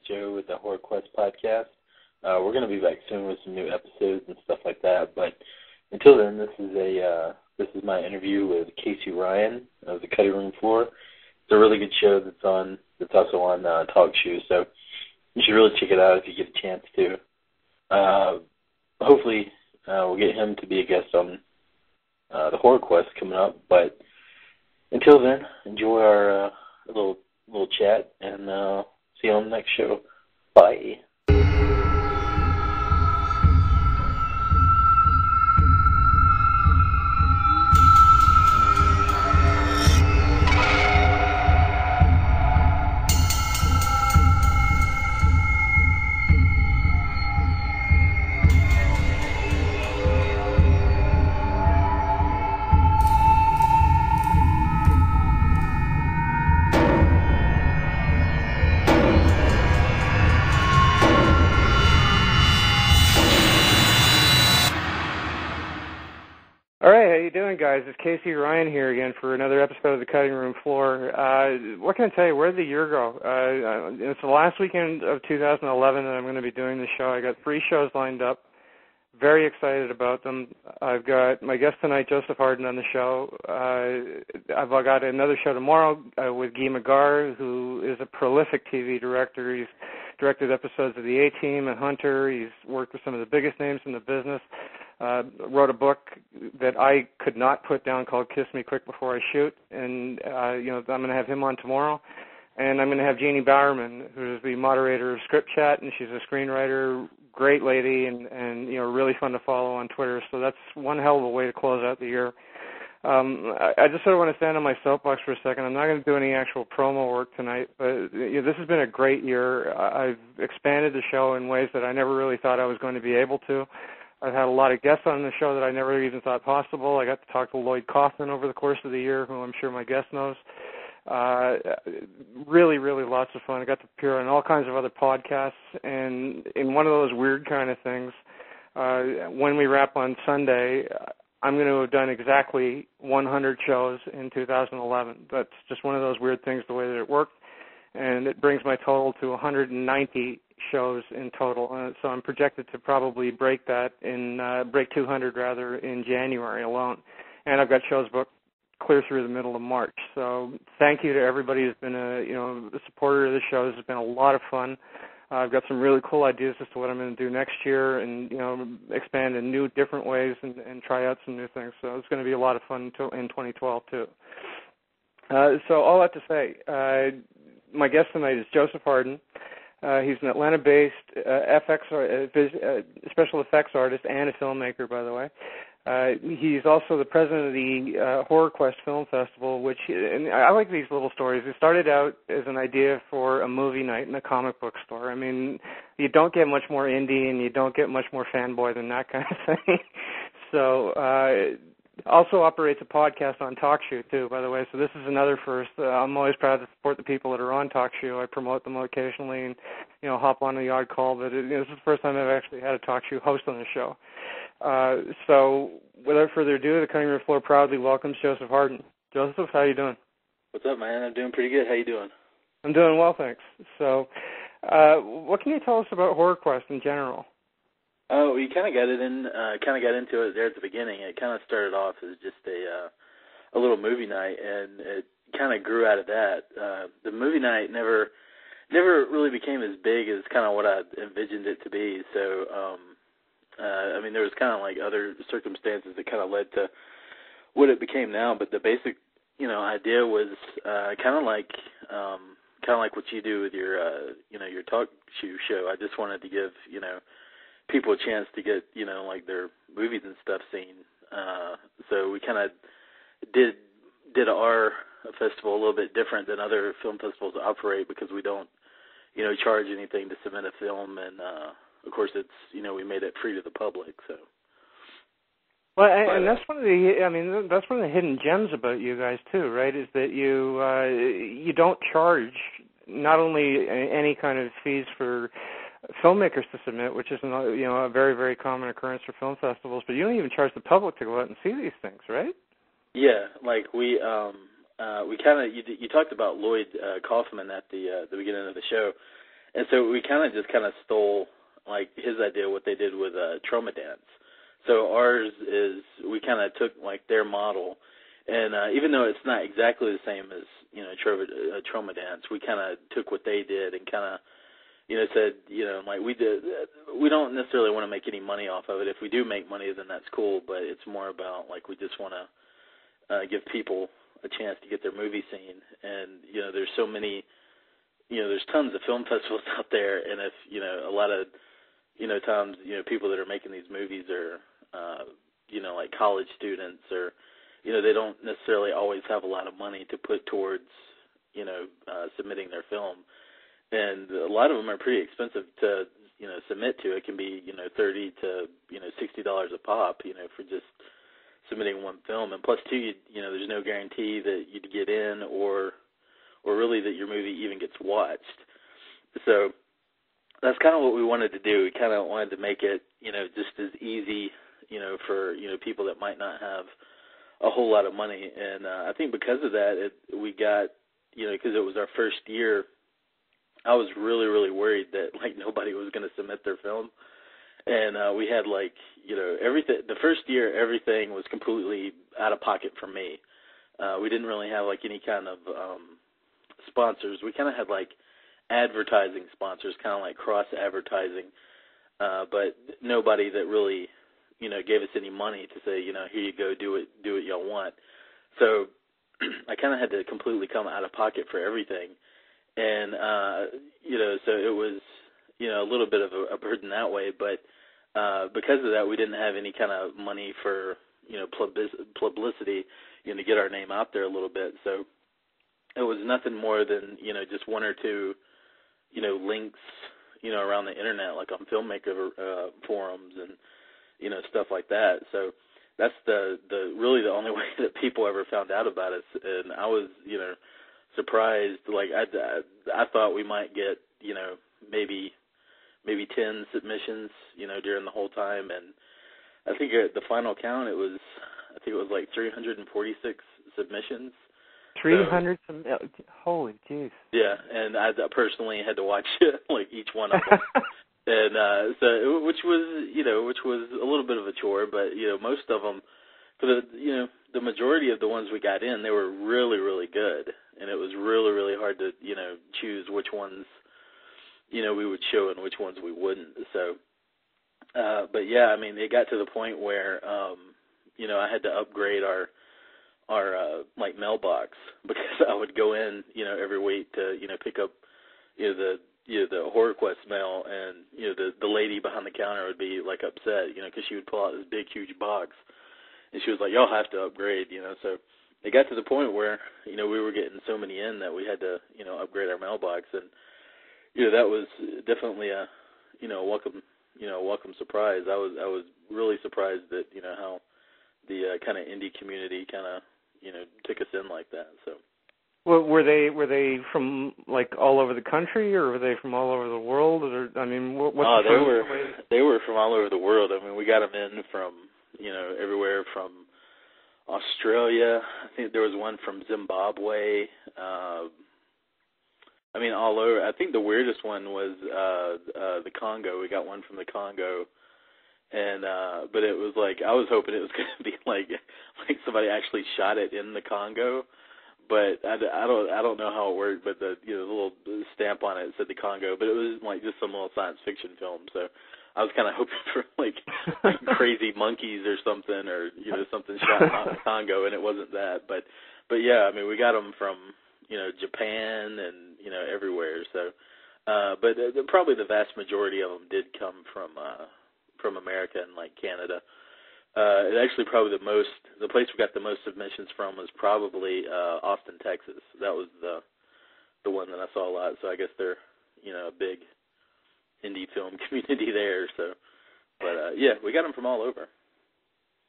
Joe with the HorrorQuest Podcast. We're going to be back soon with some new episodes and stuff like that. But until then, this is my interview with Casey Ryan of the Cutting Room Floor. It's a really good show that's also on TalkShoe, so you should really check it out if you get a chance to. Hopefully, we'll get him to be a guest on the HorrorQuest coming up. But until then, enjoy our little chat, and see you on the next show. Bye. All right, how you doing, guys? It's Casey Ryan here again for another episode of the Cutting Room Floor. What can I tell you? Where did the year go? It's the last weekend of 2011 that I'm going to be doing the show. I got 3 shows lined up. Very excited about them. I've got my guest tonight, Joseph Harden, on the show. I've got another show tomorrow with Guy McGarr, who is a prolific TV director. He's directed episodes of The A-Team and Hunter. He's worked with some of the biggest names in the business. Wrote a book that I could not put down called Kiss Me Quick Before I Shoot, and I'm going to have him on tomorrow. And I'm going to have Jeannie Bowerman, who is the moderator of Script Chat, and she's a screenwriter, great lady, and really fun to follow on Twitter. So that's one hell of a way to close out the year. I just sort of want to stand on my soapbox for a second. I'm not going to do any actual promo work tonight, but this has been a great year. I've expanded the show in ways that I never really thought I was going to be able to. I've had a lot of guests on the show that I never even thought possible. I got to talk to Lloyd Kaufman over the course of the year, who I'm sure my guest knows. Really, really lots of fun. I got to appear on all kinds of other podcasts, and in one of those weird kind of things, when we wrap on Sunday, I'm going to have done exactly 100 shows in 2011. That's just one of those weird things, the way that it worked, and it brings my total to 190 shows in total. So I'm projected to probably break 200 in January alone. And I've got shows booked clear through the middle of March. So thank you to everybody who's been a supporter of the show. This has been a lot of fun. I've got some really cool ideas as to what I'm going to do next year, and expand in new, different ways, and try out some new things. So it's going to be a lot of fun in 2012 too. So all that to say, my guest tonight is Joseph Harden. He's an Atlanta-based special effects artist and a filmmaker, by the way. He's also the president of the HorrorQuest Film Festival, and I like these little stories. It started out as an idea for a movie night in a comic book store. I mean, you don't get much more indie and you don't get much more fanboy than that kind of thing. So also operates a podcast on TalkShoe, too, by the way. So this is another first. I'm always proud to support the people that are on TalkShoe. I promote them occasionally and, hop on the odd call. But this is the first time I've actually had a TalkShoe host on the show. So without further ado, the Cutting Room Floor proudly welcomes Joseph Harden. Joseph, how you doing? What's up, man? I'm doing pretty good. How you doing? I'm doing well, thanks. So what can you tell us about HorrorQuest in general? Oh, we kind of got into it there at the beginning. It kind of started off as just a little movie night, and it kind of grew out of that. The movie night never really became as big as kind of what I envisioned it to be. So, there was kind of like other circumstances that kind of led to what it became now. But the basic, idea was kind of like what you do with your talk show. I just wanted to give people a chance to get their movies and stuff seen. So we kind of did our festival a little bit different than other film festivals operate, because we don't charge anything to submit a film, and of course it's we made it free to the public. So. Well, and that's one of the hidden gems about you guys too, right? Is that you don't charge not only any kind of fees for filmmakers to submit, which is a very, very common occurrence for film festivals, but you don't even charge the public to go out and see these things, right? Yeah, like we kind of you talked about Lloyd Kaufman at the beginning of the show, And so we kind of stole, like, his idea, what they did with Trauma Dance. So ours is, we kind of took, like, their model, and even though it's not exactly the same as, you know, Trauma Dance, we kind of took what they did and kind of, you know, said, you know, like, we don't necessarily want to make any money off of it. If we do make money, then that's cool, but it's more about, like, we just want to give people a chance to get their movie seen. And, you know, there's so many, you know, there's tons of film festivals out there, and if, you know, a lot of, you know, times, you know, people that are making these movies are, you know, like college students, or, you know, they don't necessarily always have a lot of money to put towards, you know, submitting their film. And a lot of them are pretty expensive to, you know, submit to. It can be, you know, $30 to, you know, $60 a pop, you know, for just submitting one film. And plus, too, you know, there's no guarantee that you'd get in or really that your movie even gets watched. So that's kind of what we wanted to do. We kind of wanted to make it, you know, just as easy, you know, for, you know, people that might not have a whole lot of money. And I think because of that, we got, you know, because it was our first year, I was really, really worried that, like, nobody was going to submit their film. And we had, like, you know, everything. The first year, everything was completely out of pocket for me. We didn't really have, like, any kind of sponsors. We kind of had, like, advertising sponsors, kind of like cross-advertising, but nobody that really, you know, gave us any money to say, you know, here you go, do what y'all want. So I kind of had to completely come out of pocket for everything. And, you know, so it was, you know, a little bit of a burden that way, but because of that, we didn't have any kind of money for, you know, publicity, you know, to get our name out there a little bit. So it was nothing more than, you know, just one or two, you know, links, you know, around the internet, like on filmmaker forums and, you know, stuff like that. So that's the really the only way that people ever found out about us. And I was, you know, surprised. Like I thought we might get, you know, maybe 10 submissions, you know, during the whole time. And I think at the final count, it was like 346 submissions. 300? Holy jeez. Yeah, and I personally had to watch like each one of them, and so which was a little bit of a chore, but you know, most of them, for the majority of the ones we got in, they were really, really good, and it was really, really hard to, you know, choose which ones, you know, we would show and which ones we wouldn't. So, but yeah, I mean, it got to the point where, you know, I had to upgrade our like mailbox, because I would go in, you know, every week to, you know, pick up, you know, the HorrorQuest mail, and, you know, the lady behind the counter would be like upset, you know, because she would pull out this big, huge box, and she was like, y'all have to upgrade, you know. So it got to the point where, you know, we were getting so many in that we had to, you know, upgrade our mailbox, and, you know, that was definitely a, you know, welcome surprise. I was really surprised that, you know, how the kind of indie community kind of, you know, took us in like that. So, well, were they from like all over the country, or were they from all over the world? Or, I mean, what's they were from all over the world. I mean, we got them in from, you know, everywhere from Australia. I think there was one from Zimbabwe. I mean, all over. I think the weirdest one was the Congo. We got one from the Congo. And but it was like, I was hoping it was going to be like somebody actually shot it in the Congo, but I don't know how it worked. But the, you know, the little stamp on it said the Congo, but it was like just some little science fiction film. So I was kind of hoping for like crazy monkeys or something, or, you know, something shot in the Congo, and it wasn't that. But yeah, I mean, we got them from, you know, Japan and, you know, everywhere. So, but probably the vast majority of them did come from America and like Canada. It actually probably the place we got the most submissions from was probably Austin, Texas. That was the one that I saw a lot. So I guess they're, you know, a big indie film community there. So, but yeah, we got them from all over.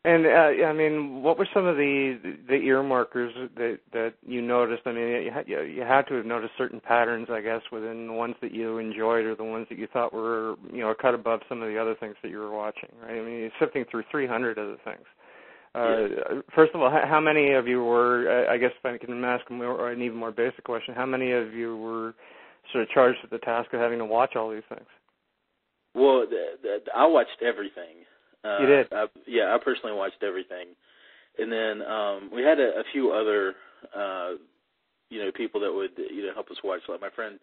And I mean, what were some of the earmarkers that you noticed? I mean, you had to have noticed certain patterns, I guess, within the ones that you enjoyed, or the ones that you thought were, you know, a cut above some of the other things that you were watching, right? I mean, you're sifting through 300 other things. Yeah. First of all, how many of you were? I guess if I can ask an even more basic question, how many of you were sort of charged with the task of having to watch all these things? Well, I watched everything. You did? I personally watched everything. And then we had a few other, people that would, help us watch, like my friend.